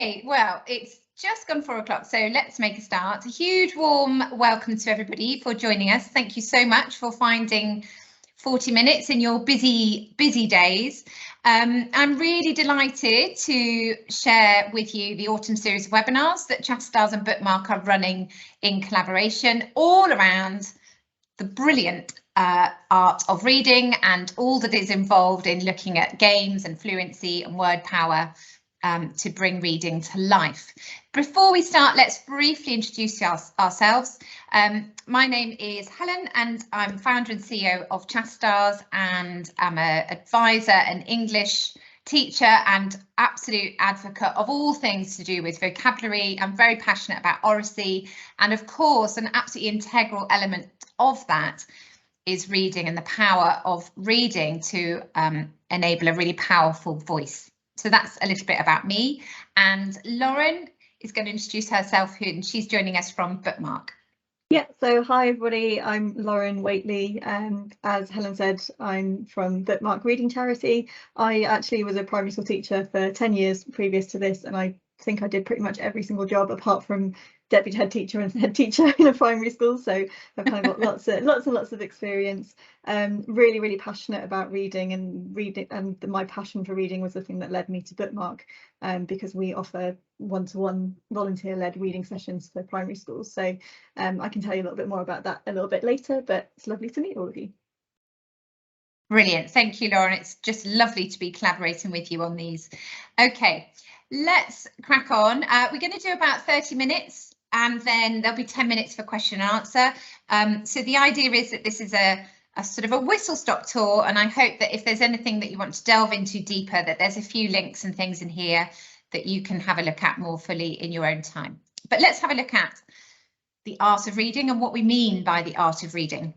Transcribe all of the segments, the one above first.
Okay, well, it's just gone 4 o'clock, so let's make a start. A huge warm welcome to everybody for joining us. Thank you so much for finding 40 minutes in your busy days. I'm really delighted to share with you the autumn series of webinars that Chatterstars and Bookmark are running in collaboration all around the brilliant art of reading and all that is involved in looking at games and fluency and word power to bring reading to life. Before we start, let's briefly introduce ourselves. My name is Helen and I'm founder and CEO of Chatterstars, and I'm an advisor, an English teacher and absolute advocate of all things to do with vocabulary. I'm very passionate about oracy, and of course an absolutely integral element of that is reading and the power of reading to enable a really powerful voice. So that's a little bit about me, and Lauren is going to introduce herself, and she's joining us from Bookmark. Yeah, so hi everybody, I'm Lauren Waitley, and as Helen said, I'm from Bookmark Reading Charity. I actually was a primary school teacher for 10 years previous to this, and I think I did pretty much every single job apart from deputy head teacher and head teacher in a primary school, so I've kind of got lots and lots of experience. Really passionate about reading, and my passion for reading was the thing that led me to Bookmark, because we offer one-to-one volunteer-led reading sessions for primary schools. So I can tell you a little bit more about that a little bit later, but it's lovely to meet all of you. Brilliant, thank you, Lauren. It's just lovely to be collaborating with you on these. Okay, let's crack on. We're going to do about 30 minutes. And then there'll be 10 minutes for question and answer. So the idea is that this is a sort of a whistle-stop tour, and I hope that if there's anything that you want to delve into deeper, that there's a few links and things in here that you can have a look at more fully in your own time. But let's have a look at the art of reading and what we mean by the art of reading.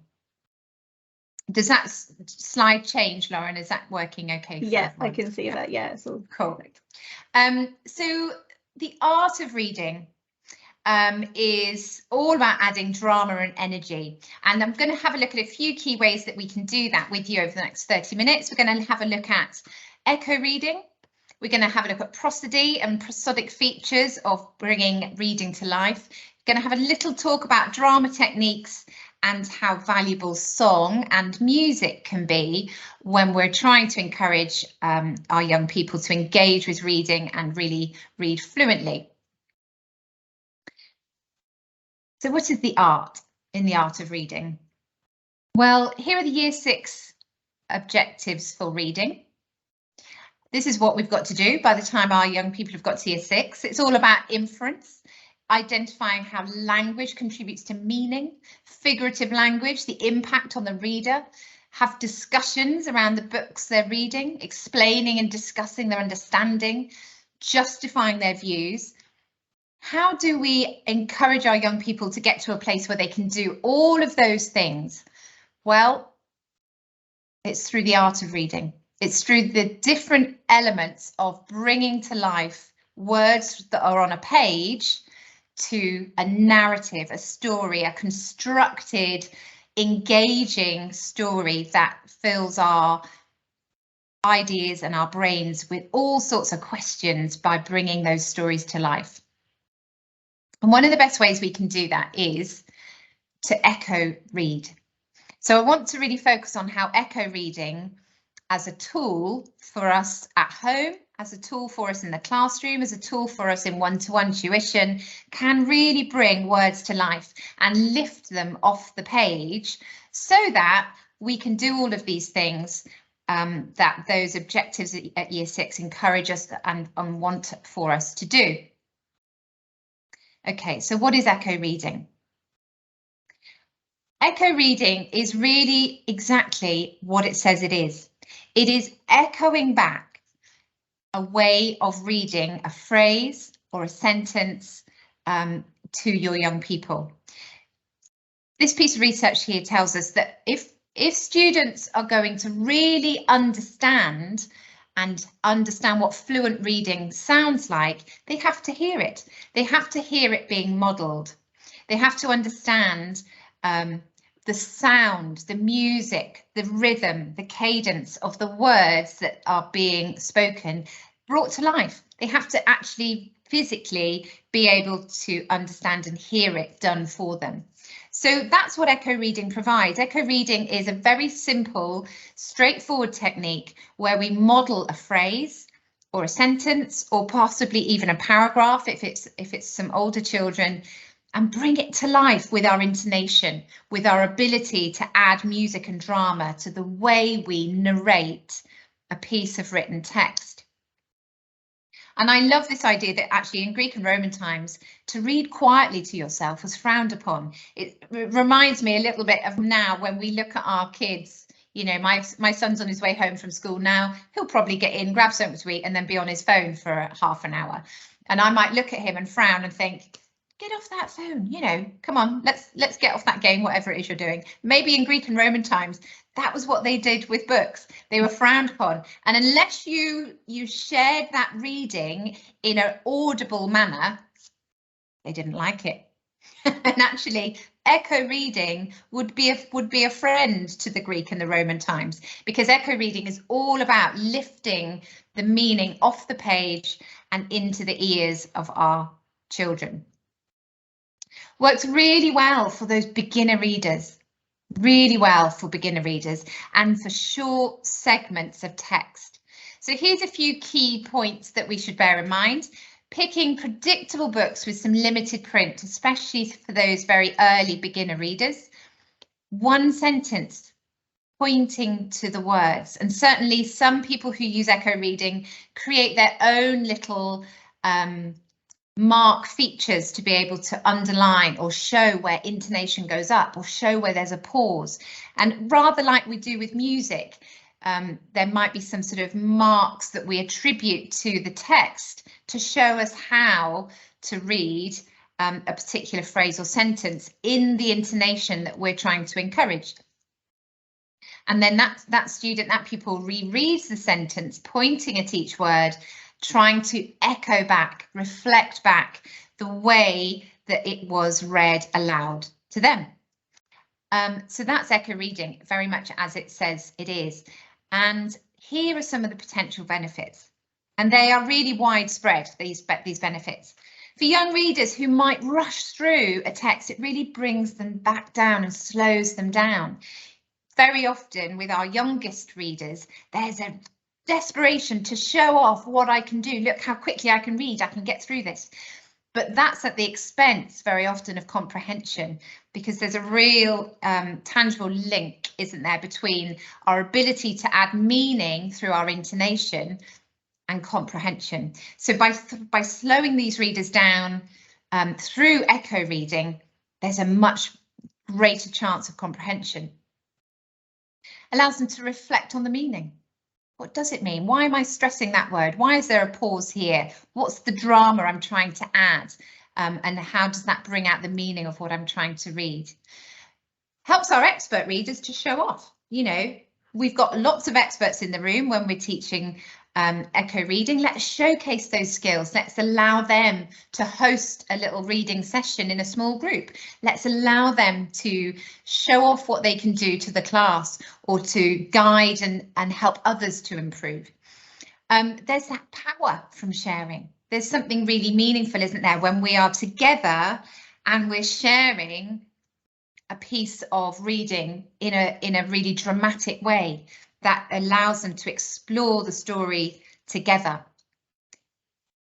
Does that slide change, Lauren? Is that working okay? Yeah, I can see that. Yeah, it's all cool. So the art of reading is all about adding drama and energy, and I'm going to have a look at a few key ways that we can do that with you over the next 30 minutes. We're going to have a look at echo reading. We're going to have a look at prosody and prosodic features of bringing reading to life. We're going to have a little talk about drama techniques and how valuable song and music can be when we're trying to encourage our young people to engage with reading and really read fluently. So what is the art in the art of reading? Well, here are the Year 6 objectives for reading. This is what we've got to do by the time our young people have got to Year 6. It's all about inference, identifying how language contributes to meaning, figurative language, the impact on the reader, have discussions around the books they're reading, explaining and discussing their understanding, justifying their views. How do we encourage our young people to get to a place where they can do all of those things? Well, it's through the art of reading. It's through the different elements of bringing to life words that are on a page to a narrative, a story, a constructed, engaging story that fills our ideas and our brains with all sorts of questions by bringing those stories to life. And one of the best ways we can do that is to echo read. So I want to really focus on how echo reading as a tool for us at home, as a tool for us in the classroom, as a tool for us in one-to-one tuition, can really bring words to life and lift them off the page so that we can do all of these things that those objectives at Year 6 encourage us and want for us to do. Okay, so what is echo reading? Echo reading is really exactly what it says it is. It is echoing back a way of reading a phrase or a sentence to your young people. This piece of research here tells us that if students are going to really understand what fluent reading sounds like, they have to hear it. They have to hear it being modelled. They have to understand the sound, the music, the rhythm, the cadence of the words that are being spoken, brought to life. They have to actually physically be able to understand and hear it done for them. So that's what echo reading provides. Echo reading is a very simple, straightforward technique where we model a phrase or a sentence or possibly even a paragraph if it's some older children, and bring it to life with our intonation, with our ability to add music and drama to the way we narrate a piece of written text. And I love this idea that actually in Greek and Roman times, to read quietly to yourself was frowned upon. It reminds me a little bit of now when we look at our kids. You know, my son's on his way home from school now. He'll probably get in, grab something to eat and then be on his phone for half an hour. And I might look at him and frown and think, get off that phone, you know, come on, let's get off that game, whatever it is you're doing. Maybe in Greek and Roman times, that was what they did with books. They were frowned upon. And unless you shared that reading in an audible manner, they didn't like it. And actually, echo reading would be a friend to the Greek and the Roman times, because echo reading is all about lifting the meaning off the page and into the ears of our children. Works really well for those beginner readers, and for short segments of text. So here's a few key points that we should bear in mind. Picking predictable books with some limited print, especially for those very early beginner readers. One sentence pointing to the words, and certainly some people who use echo reading create their own little mark features to be able to underline or show where intonation goes up or show where there's a pause. And rather like we do with music, there might be some sort of marks that we attribute to the text to show us how to read a particular phrase or sentence in the intonation that we're trying to encourage. And then that pupil rereads the sentence, pointing at each word, trying to echo back, reflect back the way that it was read aloud to them. So that's echo reading, very much as it says it is. And here are some of the potential benefits. And they are really widespread, these benefits. For young readers who might rush through a text, it really brings them back down and slows them down. Very often with our youngest readers, there's a desperation to show off what I can do. Look how quickly I can read, I can get through this. But that's at the expense very often of comprehension, because there's a real tangible link, isn't there, between our ability to add meaning through our intonation and comprehension. So by slowing these readers down through echo reading, there's a much greater chance of comprehension. Allows them to reflect on the meaning. What does it mean? Why am I stressing that word? Why is there a pause here? What's the drama I'm trying to add? And how does that bring out the meaning of what I'm trying to read? Helps our expert readers to show off. You know, we've got lots of experts in the room when we're teaching echo reading. Let's showcase those skills. Let's allow them to host a little reading session in a small group. Let's allow them to show off what they can do to the class or to guide and help others to improve. There's that power from sharing. There's something really meaningful, isn't there, when we are together and we're sharing a piece of reading in a really dramatic way that allows them to explore the story together.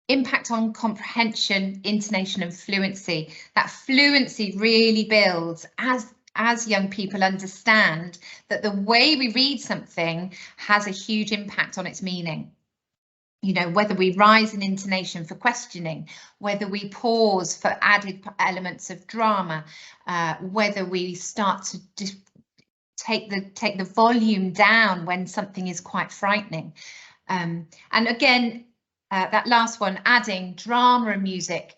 Impact on comprehension, intonation and fluency. That fluency really builds as young people understand that the way we read something has a huge impact on its meaning. You know, whether we rise in intonation for questioning, whether we pause for added elements of drama, whether we start to take the volume down when something is quite frightening. And again, that last one, adding drama and music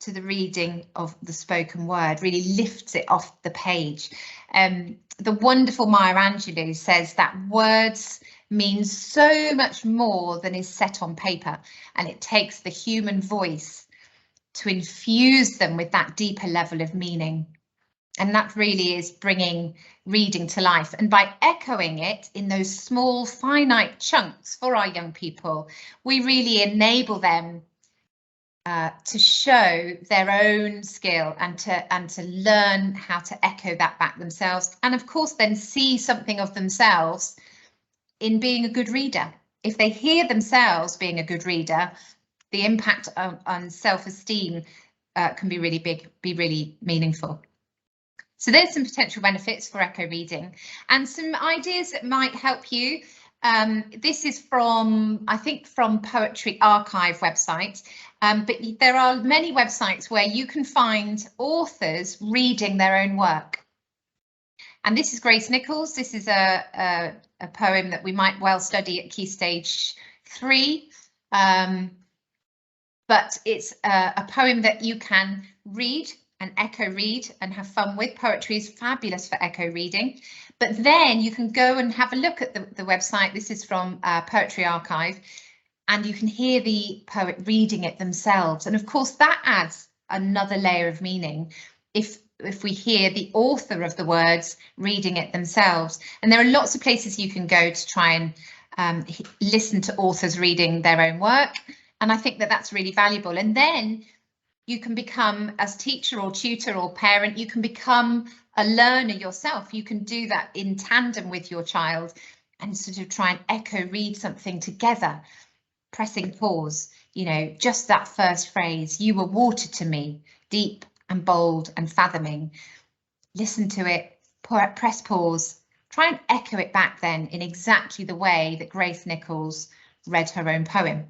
to the reading of the spoken word really lifts it off the page. The wonderful Maya Angelou says that words mean so much more than is set on paper, and it takes the human voice to infuse them with that deeper level of meaning. And that really is bringing reading to life. And by echoing it in those small finite chunks for our young people, we really enable them to show their own skill and to learn how to echo that back themselves, and of course then see something of themselves in being a good reader. If they hear themselves being a good reader, the impact on self-esteem can be really big, be really meaningful. So there's some potential benefits for echo reading and some ideas that might help you. This is from, I think, from Poetry Archive website, but there are many websites where you can find authors reading their own work. And this is Grace Nichols. This is a poem that we might well study at Key Stage 3. But it's a poem that you can read and echo read and have fun with. Poetry is fabulous for echo reading. But then you can go and have a look at the website. This is from Poetry Archive, and you can hear the poet reading it themselves. And of course, that adds another layer of meaning if we hear the author of the words reading it themselves. And there are lots of places you can go to try and listen to authors reading their own work. And I think that that's really valuable. And then you can become, as teacher or tutor or parent, you can become a learner yourself. You can do that in tandem with your child and sort of try and echo read something together, pressing pause, you know, just that first phrase, you were water to me, deep and bold and fathoming. Listen to it, press pause, try and echo it back then in exactly the way that Grace Nichols read her own poem.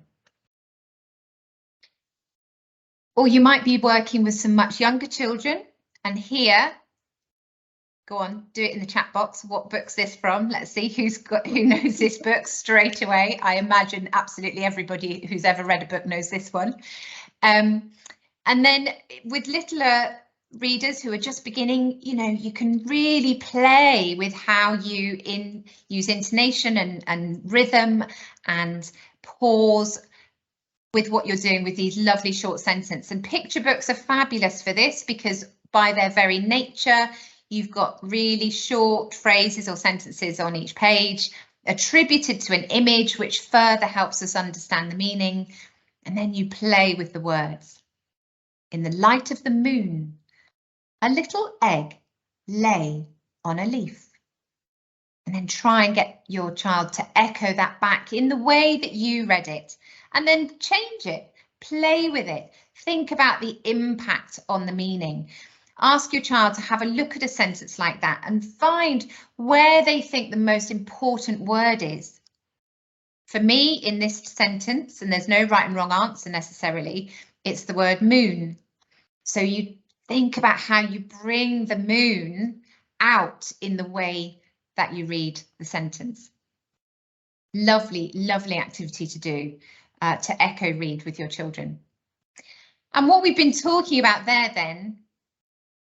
Or you might be working with some much younger children, and here, go on, do it in the chat box. What book's this from? Let's see who knows this book straight away. I imagine absolutely everybody who's ever read a book knows this one. And then with littler readers who are just beginning, you know, you can really play with how you use intonation and rhythm and pause with what you're doing with these lovely short sentences. And picture books are fabulous for this because by their very nature, you've got really short phrases or sentences on each page attributed to an image, which further helps us understand the meaning. And then you play with the words. In the light of the moon, a little egg lay on a leaf. And then try and get your child to echo that back in the way that you read it. And then change it, play with it, think about the impact on the meaning. Ask your child to have a look at a sentence like that and find where they think the most important word is. For me, in this sentence, and there's no right and wrong answer necessarily, it's the word moon. So you think about how you bring the moon out in the way that you read the sentence. Lovely, lovely activity to do. To echo read with your children. And what we've been talking about there then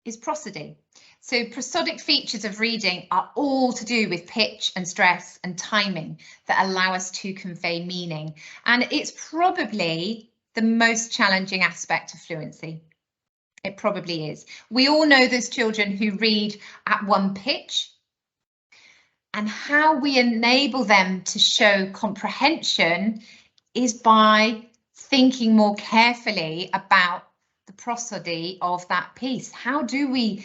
is prosody. So prosodic features of reading are all to do with pitch and stress and timing that allow us to convey meaning. And it's probably the most challenging aspect of fluency. It probably is. We all know those children who read at one pitch, and how we enable them to show comprehension is by thinking more carefully about the prosody of that piece. How do we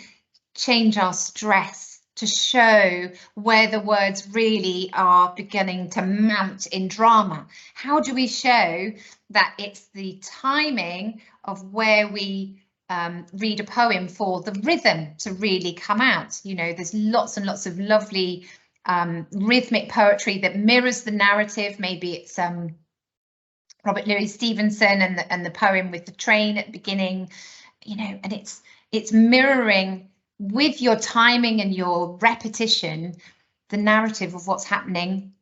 change our stress to show where the words really are beginning to mount in drama? How do we show that it's the timing of where we read a poem for the rhythm to really come out? You know, there's lots and lots of lovely rhythmic poetry that mirrors the narrative. Maybe it's Robert Louis Stevenson and the poem with the train at the beginning, you know, and it's mirroring with your timing and your repetition the narrative of what's happening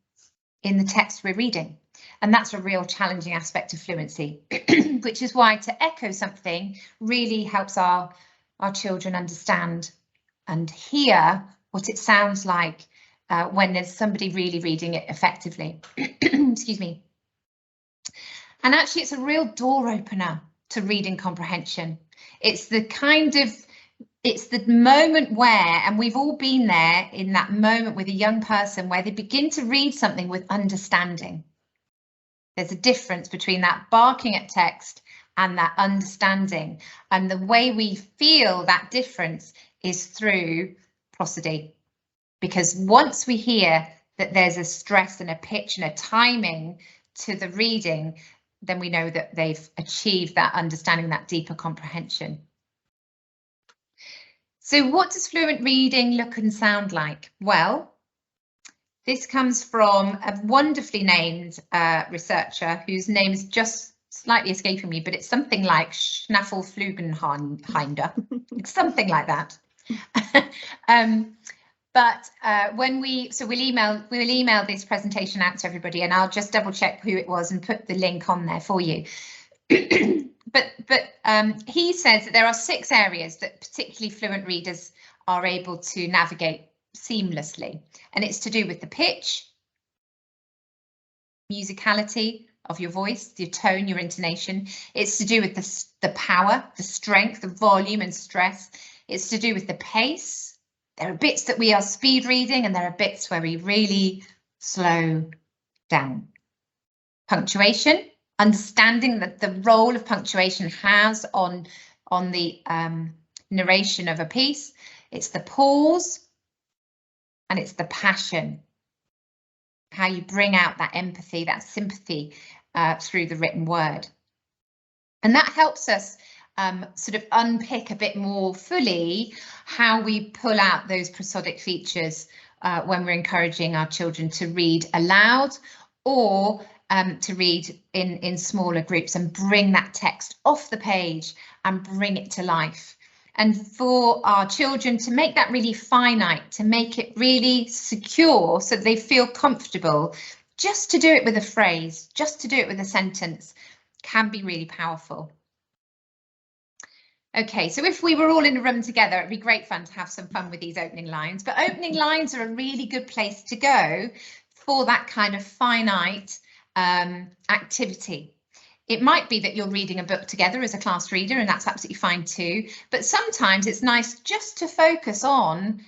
in the text we're reading. And that's a real challenging aspect of fluency, which is why to echo something really helps our children understand and hear what it sounds like when there's somebody really reading it effectively. Excuse me. And actually, it's a real door opener to reading comprehension. It's the moment where, and we've all been there in that moment with a young person where they begin to read something with understanding. There's a difference between that barking at text and that understanding. And the way we feel that difference is through prosody. Because once we hear that there's a stress and a pitch and a timing to the reading, then we know that they've achieved that understanding, that deeper comprehension. So what does fluent reading look and sound like? Well, this comes from a wonderfully named researcher whose name is just slightly escaping me, but it's something like Schnaffelflugenhinder. It's something like that. We'll email this presentation out to everybody, and I'll just double check who it was and put the link on there for you. But he says that there are 6 areas that particularly fluent readers are able to navigate seamlessly, and it's to do with the pitch, musicality of your voice, your tone, your intonation. It's to do with the power, the strength, the volume and stress. It's to do with the pace. There are bits that we are speed reading, and there are bits where we really slow down. Punctuation, understanding that the role of punctuation has on the narration of a piece. It's the pause, and it's the passion. How you bring out that empathy, that sympathy through the written word. And that helps us sort of unpick a bit more fully how we pull out those prosodic features when we're encouraging our children to read aloud, or to read in smaller groups and bring that text off the page and bring it to life. And for our children to make that really finite, to make it really secure so that they feel comfortable, just to do it with a phrase, just to do it with a sentence, can be really powerful. Okay, so if we were all in a room together, it'd be great fun to have some fun with these opening lines, but opening lines are a really good place to go for that kind of finite activity. It might be that you're reading a book together as a class reader, and that's absolutely fine too, but sometimes it's nice just to focus on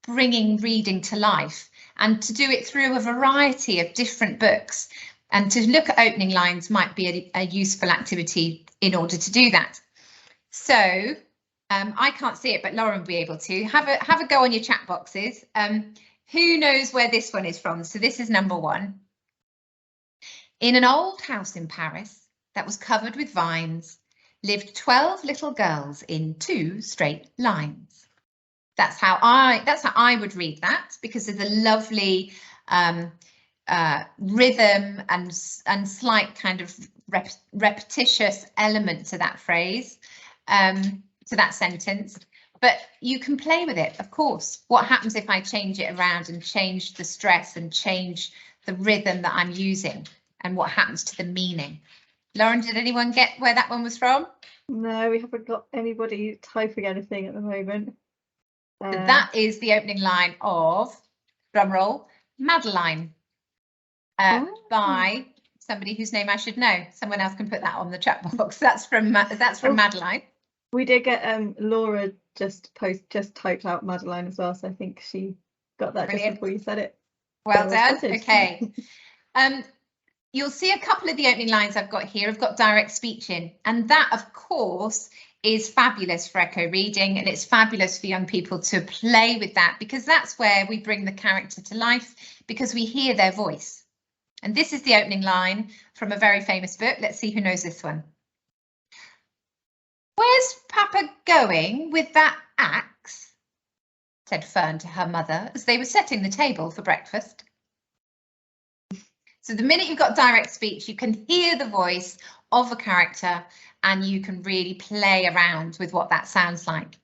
bringing reading to life and to do it through a variety of different books, and to look at opening lines might be a useful activity in order to do that. So I can't see it, but Lauren will be able to. Have a go on your chat boxes. Who knows where this one is from? So this is number 1. In an old house in Paris that was covered with vines lived 12 little girls in 2 straight lines. That's how I would read that, because of the lovely rhythm and slight kind of repetitious element to that phrase, to that sentence. But you can play with it, of course. What happens if I change it around and change the stress and change the rhythm that I'm using, and what happens to the meaning? Lauren, did anyone get where that one was from? No, we haven't got anybody typing anything at the moment. So that is the opening line of, drumroll, Madeline, by somebody whose name I should know. Someone else can put that on the chat box. That's from Madeline. We did get Laura just typed out Madeline as well, so I think she got that. Brilliant. Just before you said it. Well done. Okay. You'll see a couple of the opening lines I've got here. I've got direct speech in, and that, of course, is fabulous for echo reading, and it's fabulous for young people to play with that, because that's where we bring the character to life, because we hear their voice. And this is the opening line from a very famous book. Let's see who knows this one. "Where's Papa going with that axe?" said Fern to her mother as they were setting the table for breakfast. So the minute you've got direct speech, you can hear the voice of a character, and you can really play around with what that sounds like.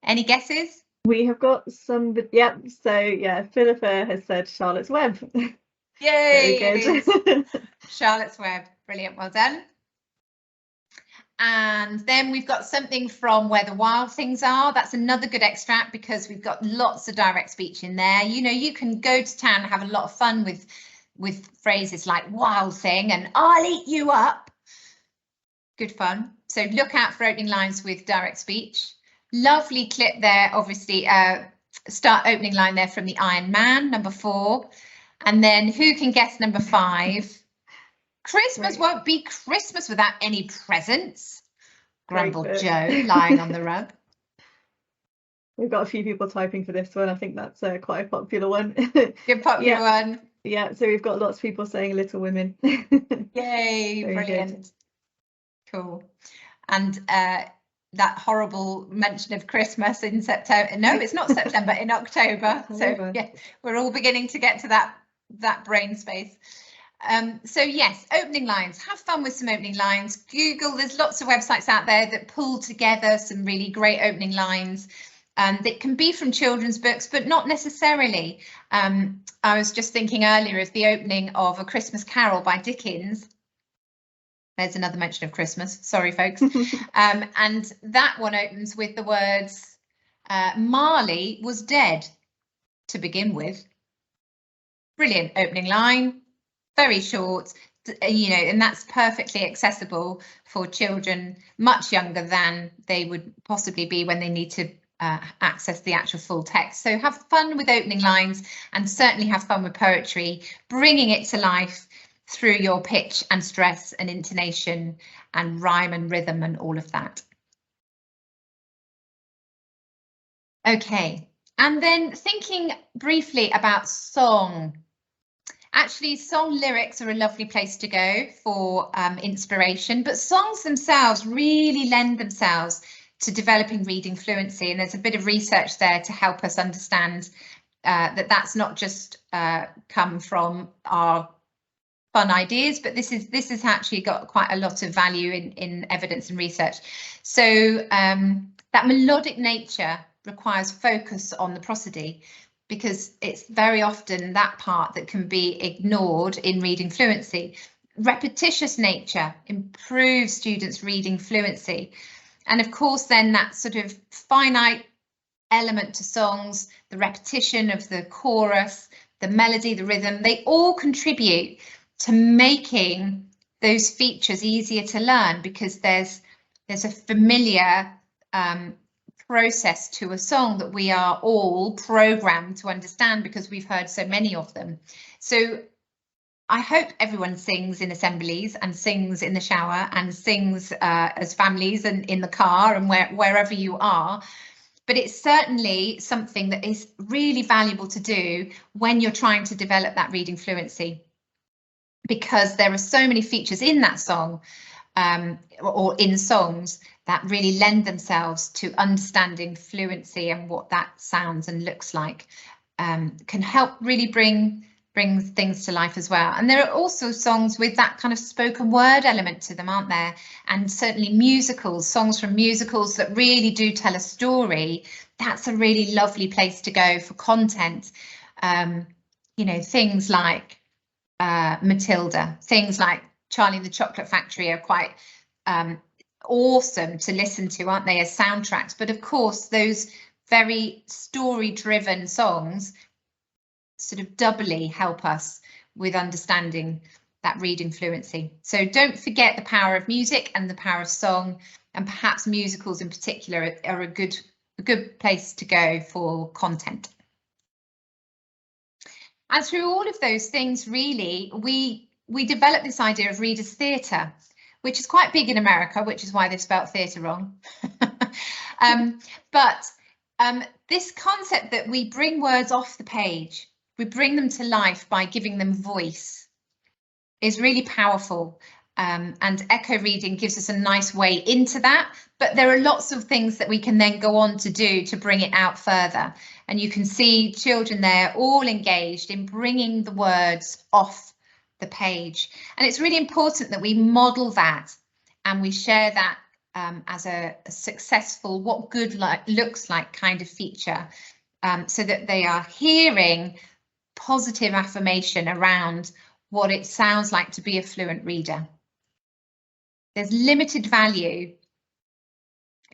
Any guesses? We have got some, yep. So yeah, Philippa has said Charlotte's Web. Yay! Very good. Charlotte's Web, brilliant, well done. And then we've got something from Where the Wild Things Are. That's another good extract, because we've got lots of direct speech in there. You know, you can go to town and have a lot of fun with phrases like wild thing and I'll eat you up. Good fun. So look out for opening lines with direct speech. Lovely clip there, obviously, start opening line there from the Iron Man, number 4. And then who can guess number 5? Christmas won't be Christmas without any presents, grumbled Great Joe, lying on the rug. We've got a few people typing for this one. I think that's quite a popular one. Good popular one. Yeah, so we've got lots of people saying Little Women. Yay, Very brilliant. good. Cool. And that horrible mention of Christmas in September. No, it's not September, in October. So yeah, we're all beginning to get to that brain space. So yes, opening lines. Have fun with some opening lines. Google, there's lots of websites out there that pull together some really great opening lines. That can be from children's books, but not necessarily. I was just thinking earlier of the opening of A Christmas Carol by Dickens. There's another mention of Christmas. Sorry, folks. And that one opens with the words, Marley was dead to begin with. Brilliant opening line, very short, you know, and that's perfectly accessible for children much younger than they would possibly be when they need to access the actual full text. So have fun with opening lines and certainly have fun with poetry, bringing it to life through your pitch and stress and intonation and rhyme and rhythm and all of that. Okay, and then thinking briefly about song. Actually, song lyrics are a lovely place to go for inspiration, but songs themselves really lend themselves to developing reading fluency, and there's a bit of research there to help us understand that that's not just come from our fun ideas, but this has actually got quite a lot of value in evidence and research. So that melodic nature requires focus on the prosody, because it's very often that part that can be ignored in reading fluency. Repetitious nature improves students' reading fluency. And of course, then that sort of finite element to songs, the repetition of the chorus, the melody, the rhythm, they all contribute to making those features easier to learn, because there's a familiar process to a song that we are all programmed to understand because we've heard so many of them. So I hope everyone sings in assemblies and sings in the shower and sings as families and in the car and wherever you are. But it's certainly something that is really valuable to do when you're trying to develop that reading fluency, because there are so many features in that song or in songs that really lend themselves to understanding fluency, and what that sounds and looks like can help really bring things to life as well. And there are also songs with that kind of spoken word element to them, aren't there? And certainly musicals, songs from musicals that really do tell a story. That's a really lovely place to go for content. You know, things like Matilda, things like Charlie and the Chocolate Factory are quite awesome to listen to, aren't they, as soundtracks? But of course, those very story-driven songs sort of doubly help us with understanding that reading fluency. So don't forget the power of music and the power of song, and perhaps musicals in particular are a good place to go for content. And through all of those things, really, we developed this idea of readers' theatre, which is quite big in America, which is why they've spelt theatre wrong. But this concept that we bring words off the page, we bring them to life by giving them voice, is really powerful. And echo reading gives us a nice way into that, but there are lots of things that we can then go on to do to bring it out further. And you can see children there all engaged in bringing the words off the page. And it's really important that we model that and we share that as a successful, what good looks like kind of feature, so that they are hearing positive affirmation around what it sounds like to be a fluent reader. There's limited value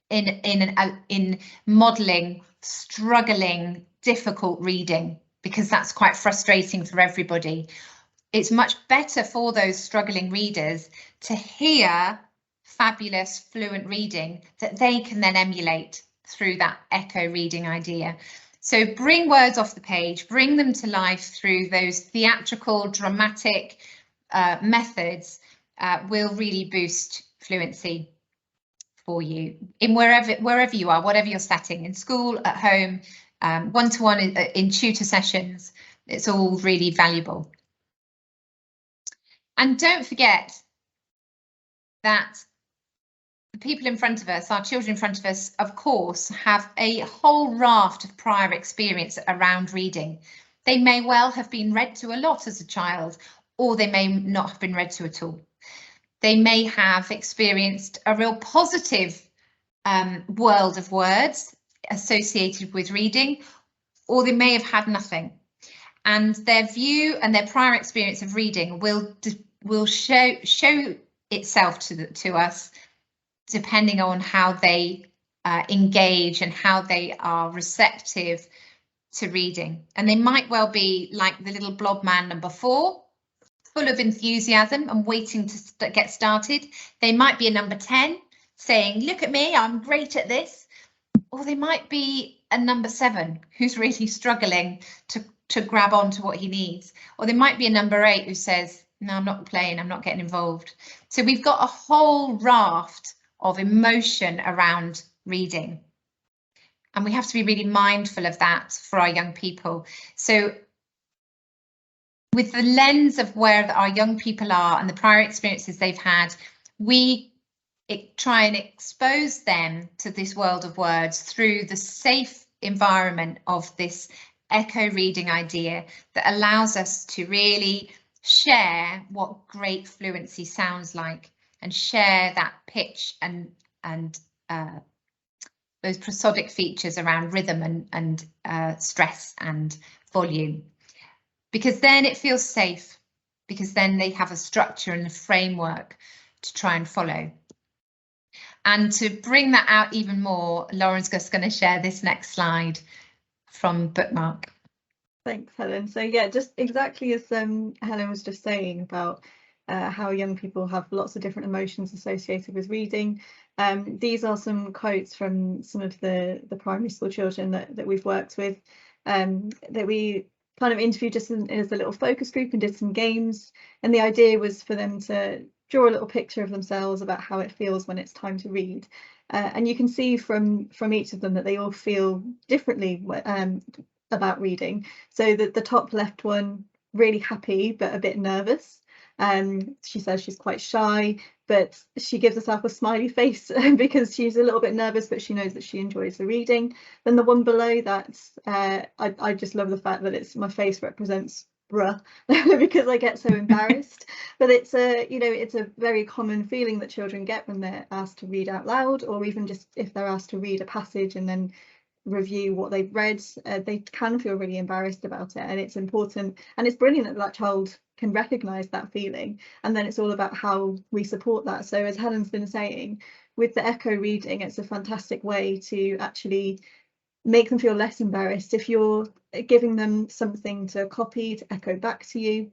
in modelling struggling, difficult reading, because that's quite frustrating for everybody. It's much better for those struggling readers to hear fabulous fluent reading that they can then emulate through that echo reading idea. So bring words off the page, bring them to life through those theatrical, dramatic, methods will really boost fluency for you in wherever you are, whatever your setting, in school, at home, one-to-one in tutor sessions. It's all really valuable. And don't forget that the people in front of us, our children in front of us, of course, have a whole raft of prior experience around reading. They may well have been read to a lot as a child, or they may not have been read to at all. They may have experienced a real positive world of words associated with reading, or they may have had nothing. And their view and their prior experience of reading will show itself to us depending on how they engage and how they are receptive to reading. And they might well be like the little blob man number 4, full of enthusiasm and waiting to get started. They might be a number 10 saying, look at me, I'm great at this. Or they might be a number 7 who's really struggling to grab onto what he needs. Or they might be a number 8 who says, no, I'm not playing, I'm not getting involved. So we've got a whole raft of emotion around reading. And we have to be really mindful of that for our young people. So with the lens of where our young people are and the prior experiences they've had, we try and expose them to this world of words through the safe environment of this echo reading idea that allows us to really share what great fluency sounds like and share that pitch and those prosodic features around rhythm and stress and volume. Because then it feels safe, because then they have a structure and a framework to try and follow. And to bring that out even more, Lauren's just going to share this next slide from Bookmark. Thanks, Helen. So yeah, just exactly as Helen was just saying about how young people have lots of different emotions associated with reading. These are some quotes from some of the primary school children that we've worked with, that we kind of interviewed just as a little focus group and did some games. And the idea was for them to draw a little picture of themselves about how it feels when it's time to read. And you can see from each of them that they all feel differently about reading. So that the top left one, really happy but a bit nervous. She says she's quite shy, but she gives herself a smiley face because she's a little bit nervous, but she knows that she enjoys the reading. Then the one below that, I just love the fact that it's my face represents bruh because I get so embarrassed. But it's it's a very common feeling that children get when they're asked to read out loud, or even just if they're asked to read a passage and then review what they've read. They can feel really embarrassed about it, and it's important and it's brilliant that that child can recognize that feeling, and then it's all about how we support that. So as Helen's been saying, with the echo reading, it's a fantastic way to actually make them feel less embarrassed. If you're giving them something to copy, to echo back to you,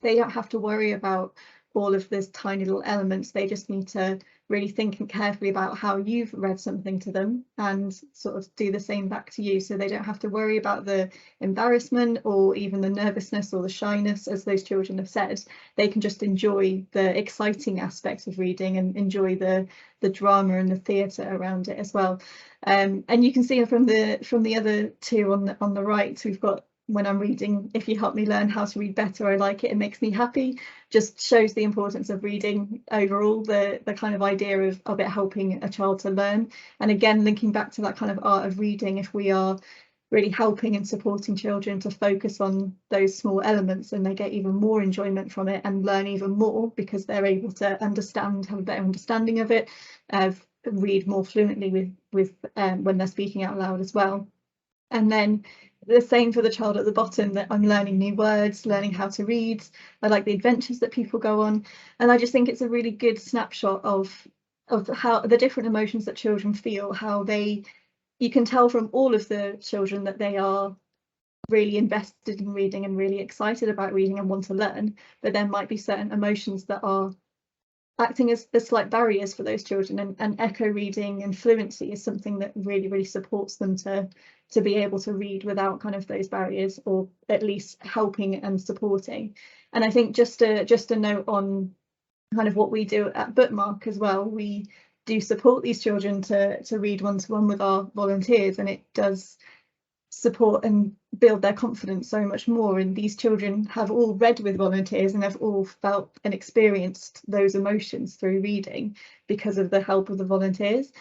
they don't have to worry about all of these tiny little elements. They just need to really think carefully about how you've read something to them and sort of do the same back to you, so they don't have to worry about the embarrassment or even the nervousness or the shyness, as those children have said. They can just enjoy the exciting aspects of reading and enjoy the drama and the theatre around it as well. And you can see from the other two on the right, we've got, when I'm reading, if you help me learn how to read better, I like it, it makes me happy. Just shows the importance of reading overall, the kind of idea of it helping a child to learn. And again, linking back to that kind of art of reading, if we are really helping and supporting children to focus on those small elements, and they get even more enjoyment from it and learn even more because they're able to understand, have a better understanding of it, read more fluently with when they're speaking out loud as well. And then the same for the child at the bottom, that I'm learning new words, learning how to read. I like the adventures that people go on, and I just think it's a really good snapshot of how the different emotions that children feel, how you can tell from all of the children that they are really invested in reading and really excited about reading and want to learn, but there might be certain emotions that are acting as slight barriers for those children, and echo reading and fluency is something that really supports them to be able to read without kind of those barriers, or at least helping and supporting. And I think just a note on kind of what we do at Bookmark as well, we do support these children to read one-to-one with our volunteers, and it does support and build their confidence so much more. And these children have all read with volunteers and have all felt and experienced those emotions through reading because of the help of the volunteers.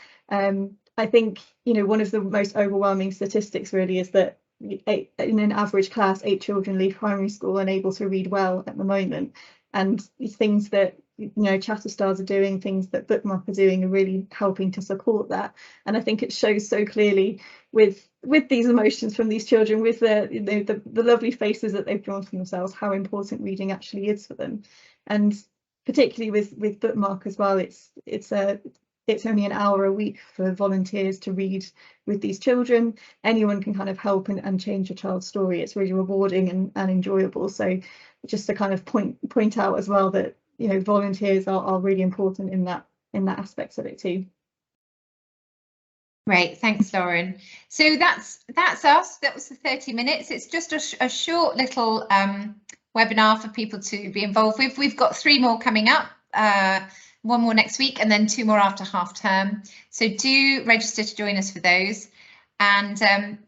I think, you know, one of the most overwhelming statistics really is that in an average class, 8 children leave primary school unable to read well at the moment. And things that, you know, Chatterstars are doing, things that Bookmark are doing, are really helping to support that. And I think it shows so clearly with these emotions from these children, with the lovely faces that they've drawn for themselves, how important reading actually is for them. And particularly with Bookmark as well, it's only an hour a week for volunteers to read with these children. Anyone can kind of help and change a child's story. It's really rewarding and enjoyable. So just to kind of point out as well that, you know, volunteers are really important in that aspect of it too. Great, thanks, Lauren. So that's us. That was the 30 minutes. It's just a short little webinar for people to be involved with. We've got 3 more coming up. 1 more next week, and then 2 more after half term. So do register to join us for those. And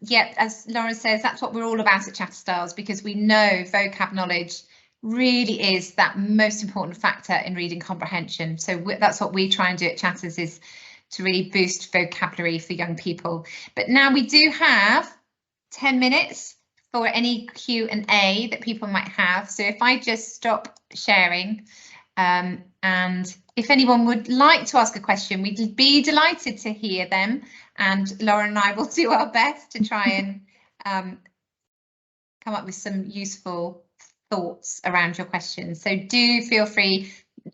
yeah, as Lauren says, that's what we're all about at Chatterstars, because we know vocab knowledge really is that most important factor in reading comprehension. So that's what we try and do at Chatters, is to really boost vocabulary for young people. But now we do have 10 minutes for any Q&A that people might have. So if I just stop sharing, and if anyone would like to ask a question, we'd be delighted to hear them, and Lauren and I will do our best to try and come up with some useful thoughts around your questions. So do feel free.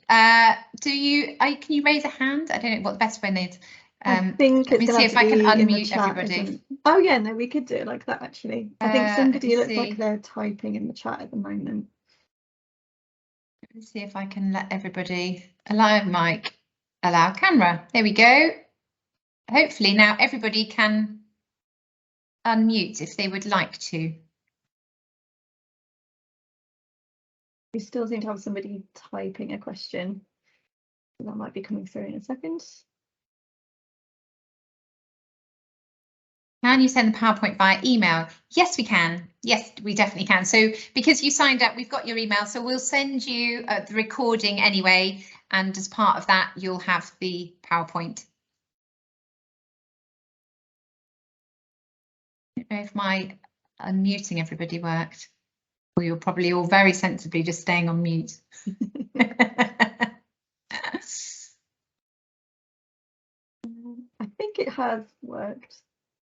Can you raise a hand? I don't know what the best way is. I think let me see if I can unmute chat, everybody. Oh yeah, no, we could do it like that actually. I think somebody looks like they're typing in the chat at the moment. Let me see if I can let everybody allow mic, allow camera. There we go. Hopefully now everybody can unmute if they would like to. We still seem to have somebody typing a question. That might be coming through in a second. Can you send the PowerPoint via email? Yes, we can. Yes, we definitely can. So because you signed up, we've got your email, so we'll send you the recording anyway. And as part of that, you'll have the PowerPoint. I don't know if my unmuting everybody worked. Or you're probably all very sensibly just staying on mute. I think it has worked.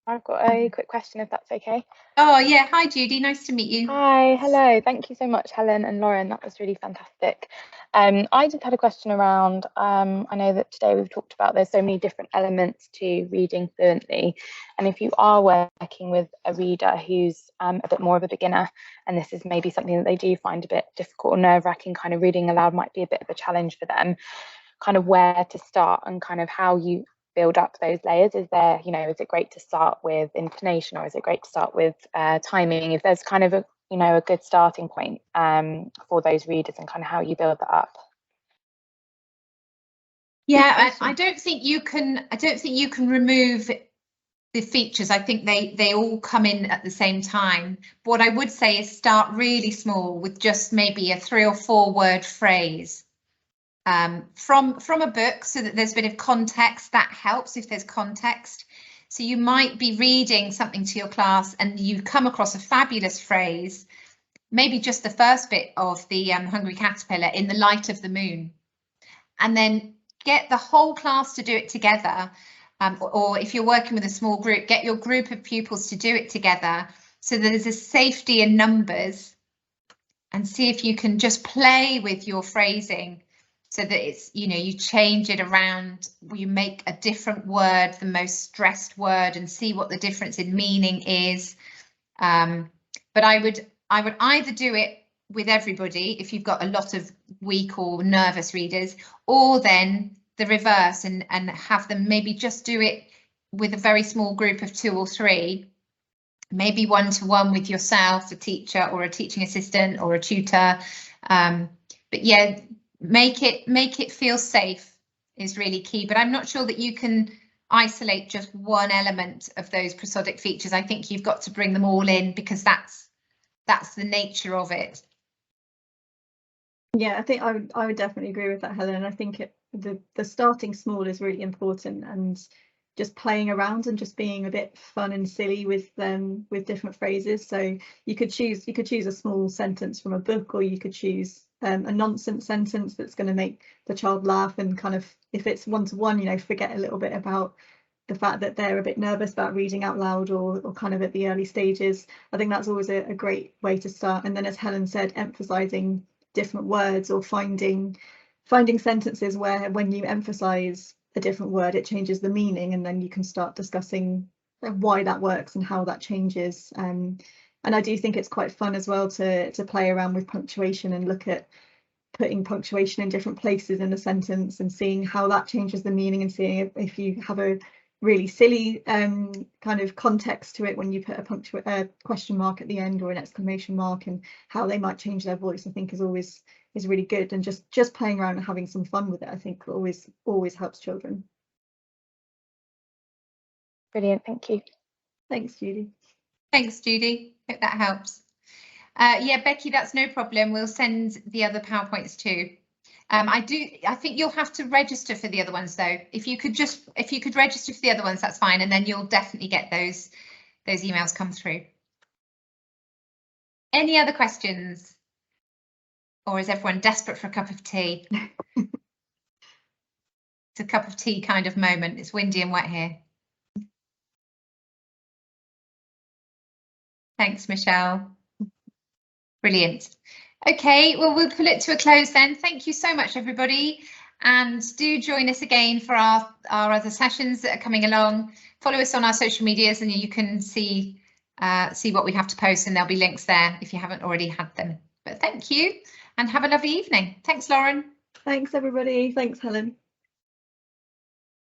I've got a quick question, if that's okay. Oh yeah, hi Judy, nice to meet you. Hi, hello, thank you so much, Helen and Lauren, that was really fantastic. I just had a question around, I know that today we've talked about there's so many different elements to reading fluently, and if you are working with a reader who's a bit more of a beginner, and this is maybe something that they do find a bit difficult or nerve-wracking, kind of reading aloud might be a bit of a challenge for them, kind of where to start and kind of how you build up those layers. Is there, you know, is it great to start with intonation, or is it great to start with timing? If there's kind of a, you know, a good starting point for those readers, and kind of how you build that up. Yeah, I don't think you can. I don't think you can remove the features. I think they all come in at the same time. What I would say is start really small with just maybe a 3 or 4 word phrase. From a book, so that there's a bit of context. That helps if there's context. So you might be reading something to your class and you come across a fabulous phrase, maybe just the first bit of the Hungry Caterpillar, in the light of the moon, and then get the whole class to do it together, or if you're working with a small group, get your group of pupils to do it together, so that there's a safety in numbers, and see if you can just play with your phrasing. So that it's, you know, you change it around, you make a different word the most stressed word, and see what the difference in meaning is. But I would either do it with everybody if you've got a lot of weak or nervous readers, or then the reverse and have them maybe just do it with a very small group of 2 or 3, maybe one-to-one with yourself, a teacher or a teaching assistant or a tutor. But yeah, make it feel safe is really key. But I'm not sure that you can isolate just one element of those prosodic features. I think you've got to bring them all in, because that's the nature of it. Yeah, I think I would definitely agree with that, Helen. I think the starting small is really important, and just playing around and just being a bit fun and silly with different phrases. So you could choose a small sentence from a book, or you could choose a nonsense sentence that's going to make the child laugh, and kind of, if it's one-to-one, you know, forget a little bit about the fact that they're a bit nervous about reading out loud, or kind of at the early stages. I think that's always a great way to start. And then, as Helen said, emphasizing different words, or finding sentences where when you emphasize a different word, it changes the meaning, and then you can start discussing why that works and how that changes. And I do think it's quite fun as well to play around with punctuation and look at putting punctuation in different places in a sentence and seeing how that changes the meaning, and seeing if you have a really silly kind of context to it when you put a question mark at the end, or an exclamation mark, and how they might change their voice, I think is really good. And just playing around and having some fun with it, I think always helps children. Brilliant, thank you. Thanks, Judy. Thanks, Judy. Hope that helps. Yeah, Becky, that's no problem. We'll send the other PowerPoints too. I think you'll have to register for the other ones though. If you could register for the other ones, that's fine, and then you'll definitely get those emails come through. Any other questions? Or is everyone desperate for a cup of tea? It's a cup of tea kind of moment. It's windy and wet here. Thanks, Michelle. Brilliant. Okay, well, we'll pull it to a close then. Thank you so much, everybody. And do join us again for our other sessions that are coming along. Follow us on our social medias, and you can see what we have to post, and there'll be links there if you haven't already had them. But thank you, and have a lovely evening. Thanks, Lauren. Thanks, everybody. Thanks, Helen.